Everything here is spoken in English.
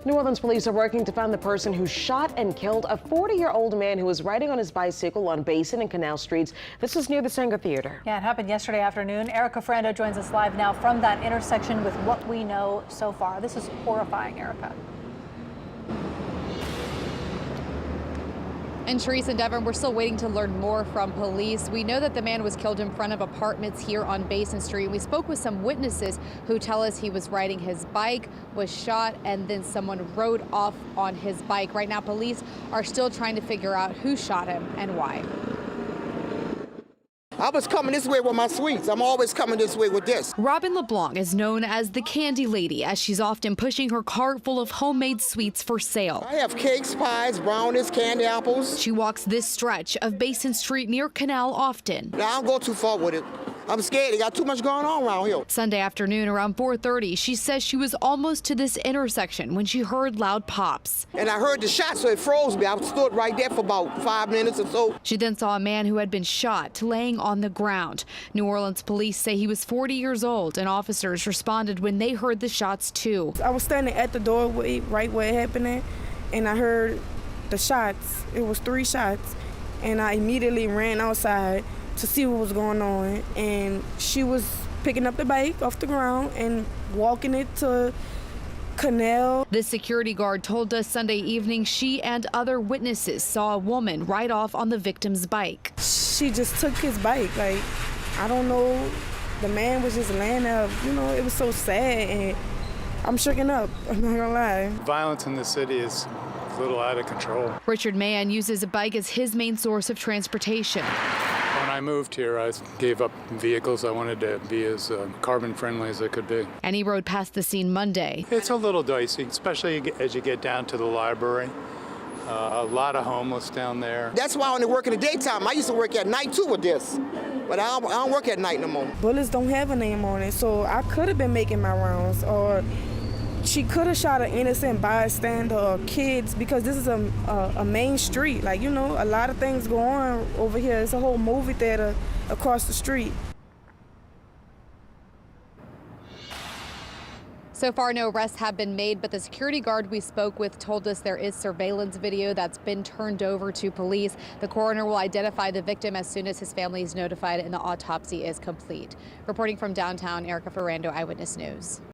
New Orleans police are working to find the person who shot and killed a 40-year-old man who was riding on his bicycle on Basin and Canal streets. This is near the Sanger Theater. Yeah, it happened yesterday afternoon. Erica Ferrando joins us live now from that intersection with what we know so far. This is horrifying, Erica. And Therese and Devin, we're still waiting to learn more from police. We know that the man was killed in front of apartments here on Basin Street. We spoke with some witnesses who tell us he was riding his bike, was shot, and then someone rode off on his bike. Right now, police are still trying to figure out who shot him and why. I was coming this way with my sweets. I'm always coming this way with this. Robin LeBlanc is known as the Candy Lady, as she's often pushing her cart full of homemade sweets for sale. I have cakes, pies, brownies, candy apples. She walks this stretch of Basin Street near Canal often. Now, I don't go too far with it. I'm scared. They got too much going on around here. Sunday afternoon around 4:30, she says she was almost to this intersection when she heard loud pops. And I heard the shot, so it froze me. I stood right there for about 5 minutes or so. She then saw a man who had been shot laying on the ground. New Orleans police say he was 40 years old, and officers responded when they heard the shots too. I was standing at the doorway right where it happened at, and I heard the shots. It was 3 shots, and I immediately ran outside to see what was going on, and she was picking up the bike off the ground and walking it to Canal. The security guard told us Sunday evening she and other witnesses saw a woman ride off on the victim's bike. She just took his bike. Like, I don't know, the man was just laying there. You know, it was so sad, and I'm shaken up, I'm not gonna lie. Violence in the city is a little out of control. Richard Mann uses a bike as his main source of transportation. When I moved here, I gave up vehicles. I wanted to be as carbon friendly as I could be. And he rode past the scene Monday. It's a little dicey, especially as you get down to the library. A lot of homeless down there. That's why I only work in the daytime. I used to work at night too with this, but I don't work at night no more. Bullets don't have a name on it, so I could have been making my rounds, or she could have shot an innocent bystander or kids, because this is a main street. Like, you know, a lot of things go on over here. It's a whole movie theater across the street. So far, no arrests have been made, but the security guard we spoke with told us there is surveillance video that's been turned over to police. The coroner will identify the victim as soon as his family is notified and the autopsy is complete. Reporting from downtown, Erica Ferrando, Eyewitness News.